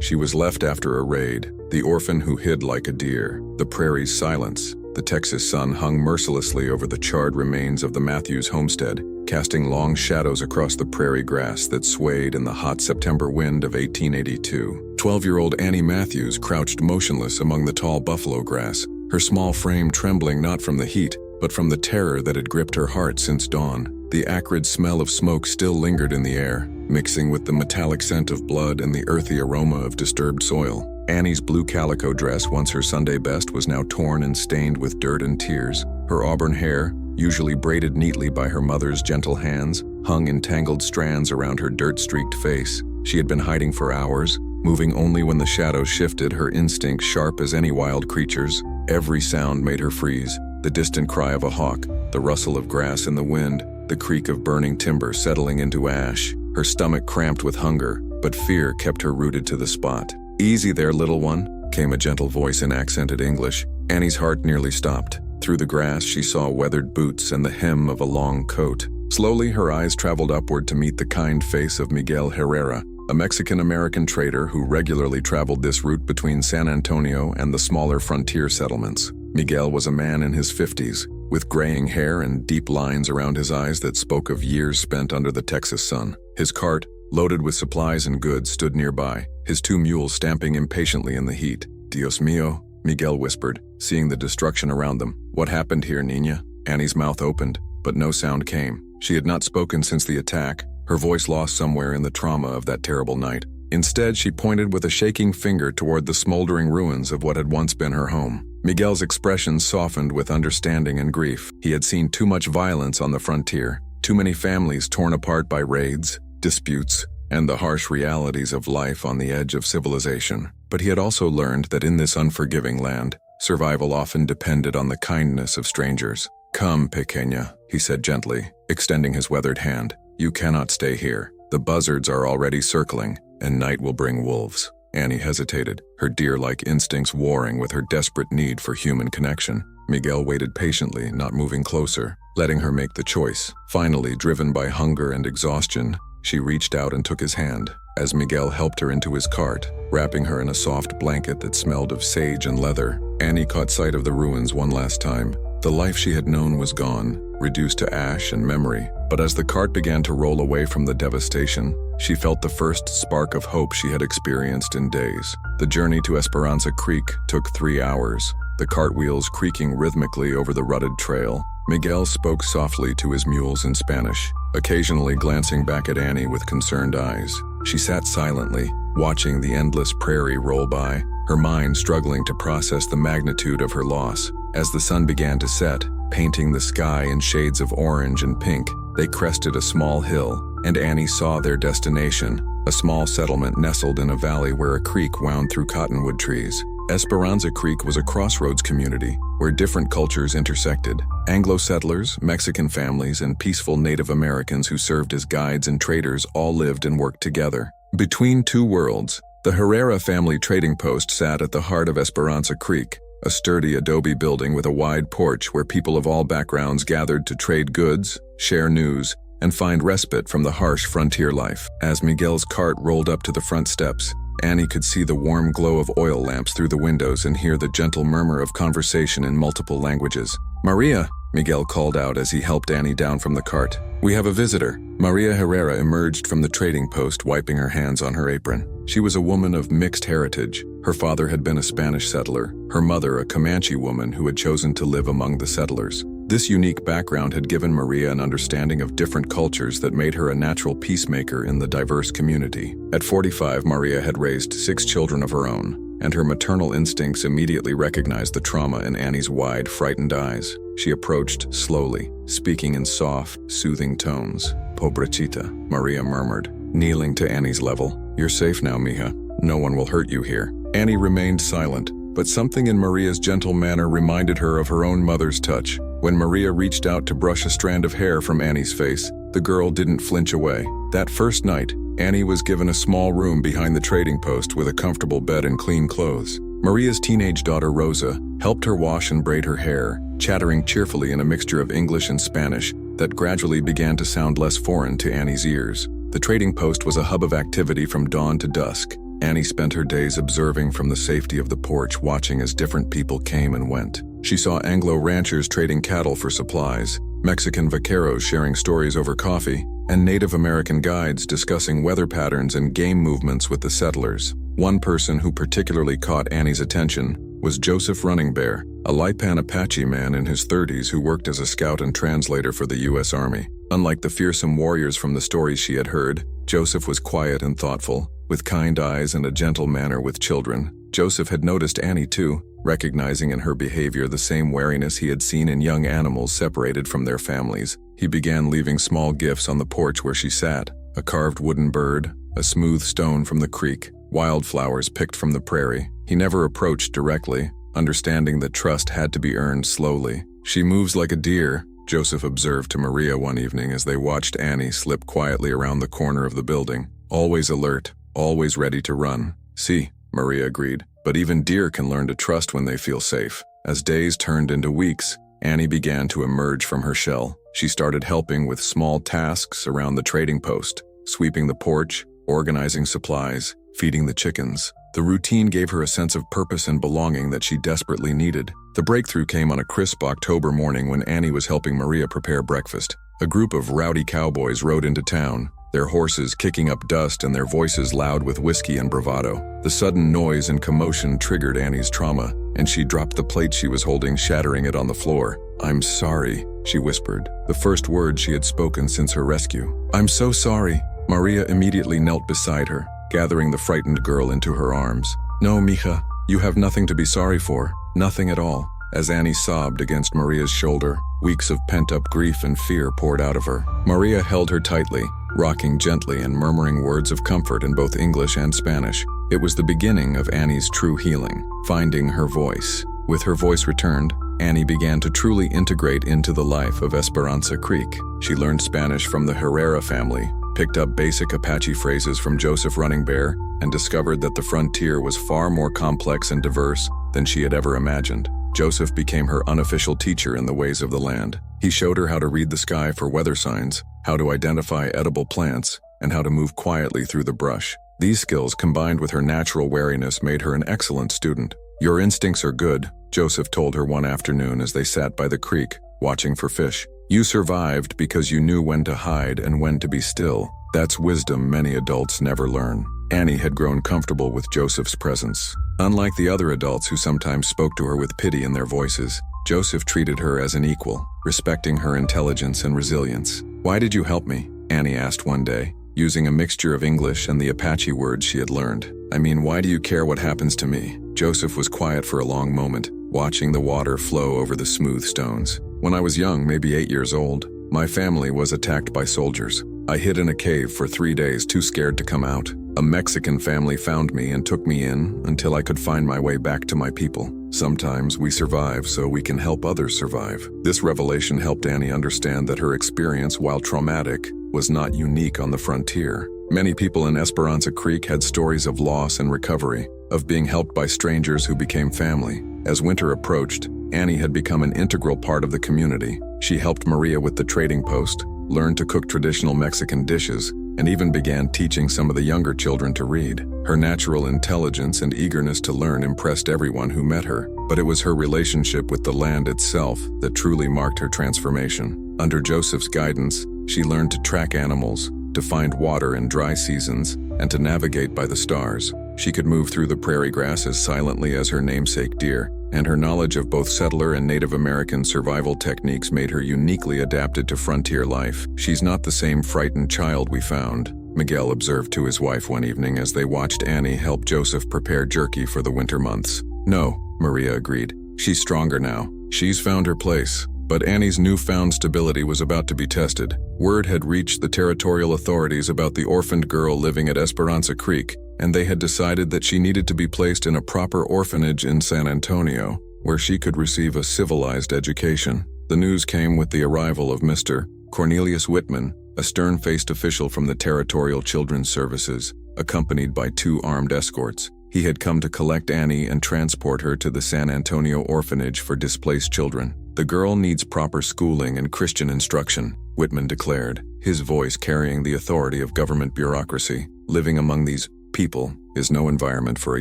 She was left after a raid, the orphan who hid like a deer, the prairie's silence. The Texas sun hung mercilessly over the charred remains of the Matthews homestead, casting long shadows across the prairie grass that swayed in the hot September wind of 1882. 12-year-old Annie Matthews crouched motionless among the tall buffalo grass, her small frame trembling not from the heat, but from the terror that had gripped her heart since dawn. The acrid smell of smoke still lingered in the air, mixing with the metallic scent of blood and the earthy aroma of disturbed soil. Annie's blue calico dress, once her Sunday best, was now torn and stained with dirt and tears. Her auburn hair, usually braided neatly by her mother's gentle hands, hung in tangled strands around her dirt-streaked face. She had been hiding for hours, moving only when the shadows shifted, her instincts sharp as any wild creature's. Every sound made her freeze: the distant cry of a hawk, the rustle of grass in the wind, the creak of burning timber settling into ash. Her stomach cramped with hunger, but fear kept her rooted to the spot. "Easy there, little one," came a gentle voice in accented English. Annie's heart nearly stopped. Through the grass, she saw weathered boots and the hem of a long coat. Slowly, her eyes traveled upward to meet the kind face of Miguel Herrera, a Mexican-American trader who regularly traveled this route between San Antonio and the smaller frontier settlements. Miguel was a man in his 50s, with graying hair and deep lines around his eyes that spoke of years spent under the Texas sun. His cart, loaded with supplies and goods, stood nearby, his 2 mules stamping impatiently in the heat. "Dios mío," Miguel whispered, seeing the destruction around them. "What happened here, Niña?" Annie's mouth opened, but no sound came. She had not spoken since the attack, her voice lost somewhere in the trauma of that terrible night. Instead, she pointed with a shaking finger toward the smoldering ruins of what had once been her home. Miguel's expression softened with understanding and grief. He had seen too much violence on the frontier, too many families torn apart by raids, disputes, and the harsh realities of life on the edge of civilization. But he had also learned that in this unforgiving land, survival often depended on the kindness of strangers. "Come, pequeña," he said gently, extending his weathered hand. "You cannot stay here. The buzzards are already circling, and night will bring wolves." Annie hesitated, her deer-like instincts warring with her desperate need for human connection. Miguel waited patiently, not moving closer, letting her make the choice. Finally, driven by hunger and exhaustion, she reached out and took his hand. As Miguel helped her into his cart, wrapping her in a soft blanket that smelled of sage and leather, Annie caught sight of the ruins one last time. The life she had known was gone, reduced to ash and memory. But as the cart began to roll away from the devastation, she felt the first spark of hope she had experienced in days. The journey to Esperanza Creek took 3 hours, the cartwheels creaking rhythmically over the rutted trail. Miguel spoke softly to his mules in Spanish, occasionally glancing back at Annie with concerned eyes. She sat silently, watching the endless prairie roll by, her mind struggling to process the magnitude of her loss. As the sun began to set, painting the sky in shades of orange and pink, they crested a small hill, and Annie saw their destination, a small settlement nestled in a valley where a creek wound through cottonwood trees. Esperanza Creek was a crossroads community where different cultures intersected. Anglo settlers, Mexican families, and peaceful Native Americans who served as guides and traders all lived and worked together. Between two worlds, the Herrera family trading post sat at the heart of Esperanza Creek, a sturdy adobe building with a wide porch where people of all backgrounds gathered to trade goods, share news, and find respite from the harsh frontier life. As Miguel's cart rolled up to the front steps, Annie could see the warm glow of oil lamps through the windows and hear the gentle murmur of conversation in multiple languages. "Maria," Miguel called out as he helped Annie down from the cart. "We have a visitor." Maria Herrera emerged from the trading post, wiping her hands on her apron. She was a woman of mixed heritage. Her father had been a Spanish settler, her mother a Comanche woman who had chosen to live among the settlers. This unique background had given Maria an understanding of different cultures that made her a natural peacemaker in the diverse community. At 45, Maria had raised 6 children of her own, and her maternal instincts immediately recognized the trauma in Annie's wide, frightened eyes. She approached slowly, speaking in soft, soothing tones. "Pobrechita," Maria murmured, kneeling to Annie's level. "You're safe now, mija. No one will hurt you here." Annie remained silent, but something in Maria's gentle manner reminded her of her own mother's touch. When Maria reached out to brush a strand of hair from Annie's face, the girl didn't flinch away. That first night, Annie was given a small room behind the trading post with a comfortable bed and clean clothes. Maria's teenage daughter Rosa helped her wash and braid her hair, chattering cheerfully in a mixture of English and Spanish that gradually began to sound less foreign to Annie's ears. The trading post was a hub of activity from dawn to dusk. Annie spent her days observing from the safety of the porch, watching as different people came and went. She saw Anglo ranchers trading cattle for supplies, Mexican vaqueros sharing stories over coffee, and Native American guides discussing weather patterns and game movements with the settlers. One person who particularly caught Annie's attention was Joseph Running Bear, a Lipan Apache man in his 30s who worked as a scout and translator for the U.S. Army. Unlike the fearsome warriors from the stories she had heard, Joseph was quiet and thoughtful, with kind eyes and a gentle manner with children. Joseph had noticed Annie too, recognizing in her behavior the same wariness he had seen in young animals separated from their families. He began leaving small gifts on the porch where she sat: a carved wooden bird, a smooth stone from the creek, wildflowers picked from the prairie. He never approached directly, understanding that trust had to be earned slowly. "She moves like a deer," Joseph observed to Maria one evening as they watched Annie slip quietly around the corner of the building. "Always alert, always ready to run." "See," Maria agreed, "but even deer can learn to trust when they feel safe." As days turned into weeks, Annie began to emerge from her shell. She started helping with small tasks around the trading post, sweeping the porch, organizing supplies, feeding the chickens. The routine gave her a sense of purpose and belonging that she desperately needed. The breakthrough came on a crisp October morning when Annie was helping Maria prepare breakfast. A group of rowdy cowboys rode into town, their horses kicking up dust and their voices loud with whiskey and bravado. The sudden noise and commotion triggered Annie's trauma, and she dropped the plate she was holding, shattering it on the floor. "I'm sorry," she whispered, the first word she had spoken since her rescue. "I'm so sorry." Maria immediately knelt beside her, gathering the frightened girl into her arms. "No, mija, you have nothing to be sorry for, nothing at all." As Annie sobbed against Maria's shoulder, weeks of pent-up grief and fear poured out of her. Maria held her tightly, rocking gently and murmuring words of comfort in both English and Spanish. It was the beginning of Annie's true healing, finding her voice. With her voice returned, Annie began to truly integrate into the life of Esperanza Creek. She learned Spanish from the Herrera family, picked up basic Apache phrases from Joseph Running Bear, and discovered that the frontier was far more complex and diverse than she had ever imagined. Joseph became her unofficial teacher in the ways of the land. He showed her how to read the sky for weather signs, how to identify edible plants, and how to move quietly through the brush. These skills, combined with her natural wariness, made her an excellent student. "Your instincts are good," Joseph told her one afternoon as they sat by the creek, watching for fish. "You survived because you knew when to hide and when to be still. That's wisdom many adults never learn." Annie had grown comfortable with Joseph's presence. Unlike the other adults who sometimes spoke to her with pity in their voices, Joseph treated her as an equal, respecting her intelligence and resilience. "Why did you help me?" Annie asked one day, using a mixture of English and the Apache words she had learned. "I mean, why do you care what happens to me?" Joseph was quiet for a long moment, watching the water flow over the smooth stones. "When I was young, maybe 8 years old, my family was attacked by soldiers. I hid in a cave for 3 days, too scared to come out. A Mexican family found me and took me in until I could find my way back to my people. Sometimes we survive so we can help others survive." This revelation helped Annie understand that her experience, while traumatic, was not unique on the frontier. Many people in Esperanza Creek had stories of loss and recovery, of being helped by strangers who became family. As winter approached, Annie had become an integral part of the community. She helped Maria with the trading post, learned to cook traditional Mexican dishes, and even began teaching some of the younger children to read. Her natural intelligence and eagerness to learn impressed everyone who met her, but it was her relationship with the land itself that truly marked her transformation. Under Joseph's guidance, she learned to track animals, to find water in dry seasons, and to navigate by the stars. She could move through the prairie grass as silently as her namesake deer, and her knowledge of both settler and Native American survival techniques made her uniquely adapted to frontier life. "She's not the same frightened child we found," Miguel observed to his wife one evening as they watched Annie help Joseph prepare jerky for the winter months. "No," Maria agreed. "She's stronger now. She's found her place." But Annie's newfound stability was about to be tested. Word had reached the territorial authorities about the orphaned girl living at Esperanza Creek, and they had decided that she needed to be placed in a proper orphanage in San Antonio, where she could receive a civilized education. The news came with the arrival of Mr. Cornelius Whitman, a stern-faced official from the Territorial Children's Services, accompanied by 2 armed escorts. He had come to collect Annie and transport her to the San Antonio orphanage for displaced children. "The girl needs proper schooling and Christian instruction," Whitman declared, his voice carrying the authority of government bureaucracy. "Living among these People is no environment for a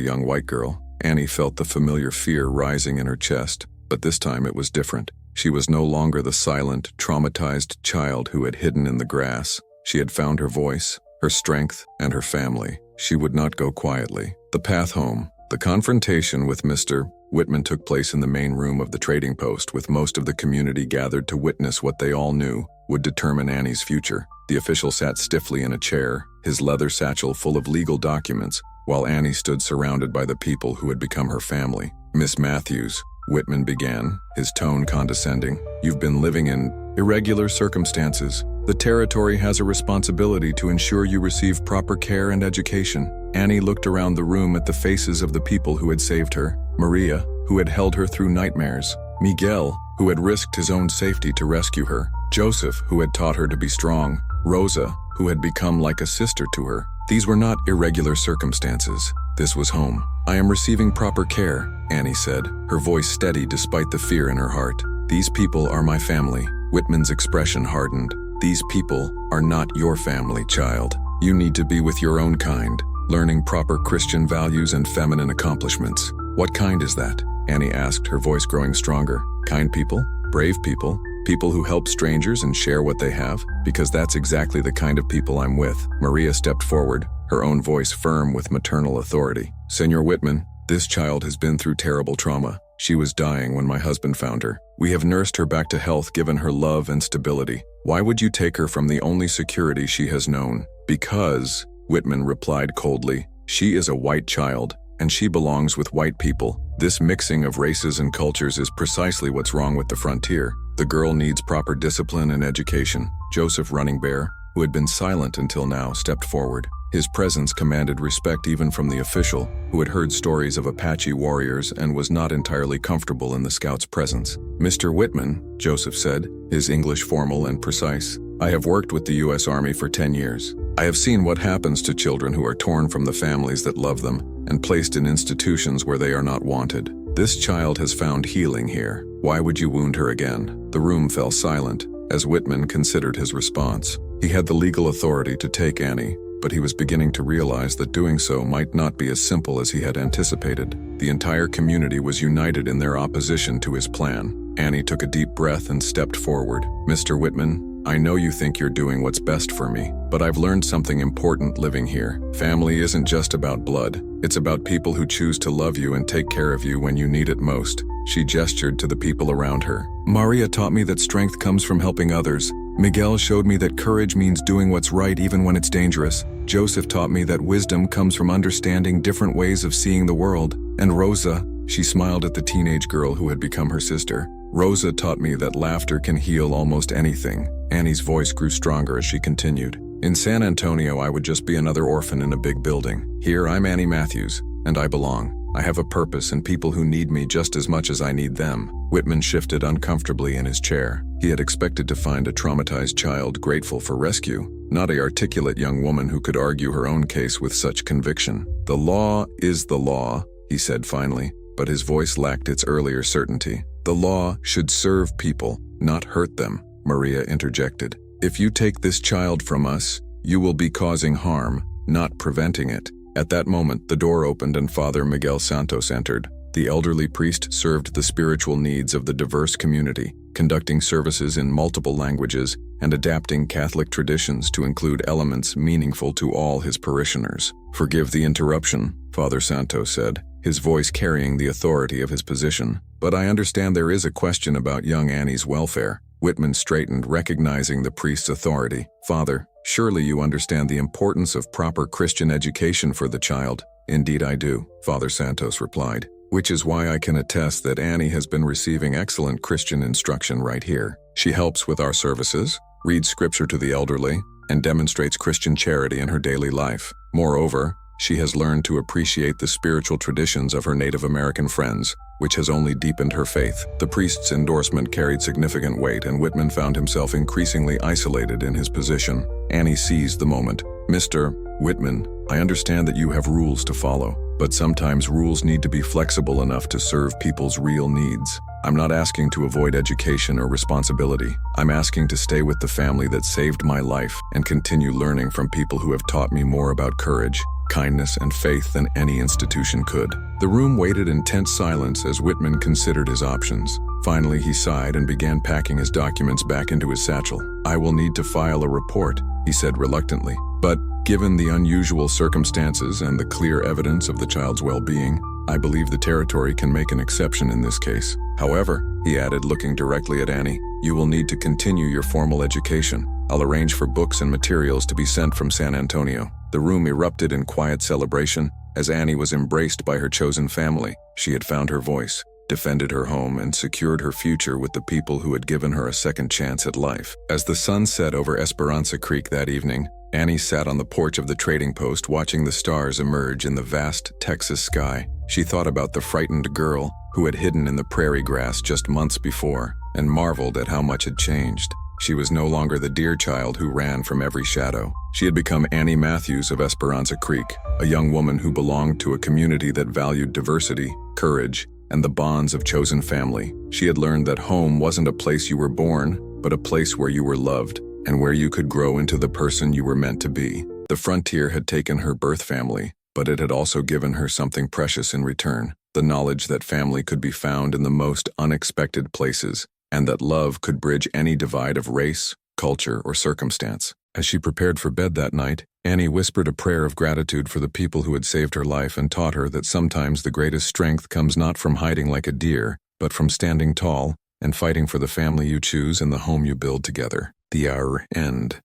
young white girl. Annie felt the familiar fear rising in her chest, but this time it was different. She was no longer the silent, traumatized child who had hidden in the grass. She had found her voice, her strength, and her family. She would not go quietly. The path home. The confrontation with Mr. Whitman took place in the main room of the trading post, with most of the community gathered to witness what they all knew would determine Annie's future. The official sat stiffly in a chair, his leather satchel full of legal documents, while Annie stood surrounded by the people who had become her family. "Miss Matthews," Whitman began, his tone condescending, "you've been living in irregular circumstances. The territory has a responsibility to ensure you receive proper care and education." Annie looked around the room at the faces of the people who had saved her. Maria, who had held her through nightmares. Miguel, who had risked his own safety to rescue her. Joseph, who had taught her to be strong. Rosa, who had become like a sister to her. These were not irregular circumstances. This was home. "I am receiving proper care," Annie said, her voice steady despite the fear in her heart. "These people are my family." Whitman's expression hardened. "These people are not your family, child. You need to be with your own kind, learning proper Christian values and feminine accomplishments." "What kind is that?" Annie asked, her voice growing stronger. "Kind people? Brave people? People who help strangers and share what they have? Because that's exactly the kind of people I'm with." Maria stepped forward, her own voice firm with maternal authority. "Senor Whitman, this child has been through terrible trauma. She was dying when my husband found her. We have nursed her back to health, given her love and stability. Why would you take her from the only security she has known?" "Because," Whitman replied coldly, "she is a white child, and she belongs with white people. This mixing of races and cultures is precisely what's wrong with the frontier. The girl needs proper discipline and education." Joseph Running Bear, who had been silent until now, stepped forward. His presence commanded respect even from the official, who had heard stories of Apache warriors and was not entirely comfortable in the scout's presence. "Mr. Whitman," Joseph said, his English formal and precise, "I have worked with the U.S. Army for 10 years. I have seen what happens to children who are torn from the families that love them and placed in institutions where they are not wanted. This child has found healing here. Why would you wound her again?" The room fell silent as Whitman considered his response. He had the legal authority to take Annie, but he was beginning to realize that doing so might not be as simple as he had anticipated. The entire community was united in their opposition to his plan. Annie took a deep breath and stepped forward. "Mr. Whitman, I know you think you're doing what's best for me, but I've learned something important living here. Family isn't just about blood. It's about people who choose to love you and take care of you when you need it most." She gestured to the people around her. "Maria taught me that strength comes from helping others. Miguel showed me that courage means doing what's right even when it's dangerous. Joseph taught me that wisdom comes from understanding different ways of seeing the world. And Rosa," she smiled at the teenage girl who had become her sister, "Rosa taught me that laughter can heal almost anything." Annie's voice grew stronger as she continued. "In San Antonio, I would just be another orphan in a big building. Here, I'm Annie Matthews, and I belong. I have a purpose and people who need me just as much as I need them." Whitman shifted uncomfortably in his chair. He had expected to find a traumatized child grateful for rescue, not an articulate young woman who could argue her own case with such conviction. "The law is the law," he said finally, but his voice lacked its earlier certainty. "The law should serve people, not hurt them," Maria interjected. "If you take this child from us, you will be causing harm, not preventing it." At that moment, the door opened and Father Miguel Santos entered. The elderly priest served the spiritual needs of the diverse community, conducting services in multiple languages and adapting Catholic traditions to include elements meaningful to all his parishioners. "Forgive the interruption," Father Santos said, his voice carrying the authority of his position, "but I understand there is a question about young Annie's welfare." Whitman straightened, recognizing the priest's authority. "Father, surely you understand the importance of proper Christian education for the child." "Indeed I do," Father Santos replied, "which is why I can attest that Annie has been receiving excellent Christian instruction right here. She helps with our services, reads scripture to the elderly, and demonstrates Christian charity in her daily life. Moreover, she has learned to appreciate the spiritual traditions of her Native American friends, which has only deepened her faith." The priest's endorsement carried significant weight, and Whitman found himself increasingly isolated in his position. Annie seized the moment. "Mr. Whitman, I understand that you have rules to follow, but sometimes rules need to be flexible enough to serve people's real needs. I'm not asking to avoid education or responsibility. I'm asking to stay with the family that saved my life and continue learning from people who have taught me more about courage, kindness, and faith than any institution could. The room waited in tense silence as Whitman considered his options. Finally, he sighed and began packing his documents back into his satchel. "I will need to file a report," he said reluctantly. "But given the unusual circumstances and the clear evidence of the child's well-being, I believe the territory can make an exception in this case. However," he added, looking directly at Annie, "you will need to continue your formal education. I'll arrange for books and materials to be sent from San Antonio." The room erupted in quiet celebration as Annie was embraced by her chosen family. She had found her voice, defended her home, and secured her future with the people who had given her a second chance at life. As the sun set over Esperanza Creek that evening, Annie sat on the porch of the trading post watching the stars emerge in the vast Texas sky. She thought about the frightened girl who had hidden in the prairie grass just months before and marveled at how much had changed. She was no longer the dear child who ran from every shadow. She had become Annie Matthews of Esperanza Creek, a young woman who belonged to a community that valued diversity, courage, and the bonds of chosen family. She had learned that home wasn't a place you were born, but a place where you were loved and where you could grow into the person you were meant to be. The frontier had taken her birth family, but it had also given her something precious in return: the knowledge that family could be found in the most unexpected places, and that love could bridge any divide of race, culture, or circumstance. As she prepared for bed that night, Annie whispered a prayer of gratitude for the people who had saved her life and taught her that sometimes the greatest strength comes not from hiding like a deer, but from standing tall and fighting for the family you choose and the home you build together. The hour end.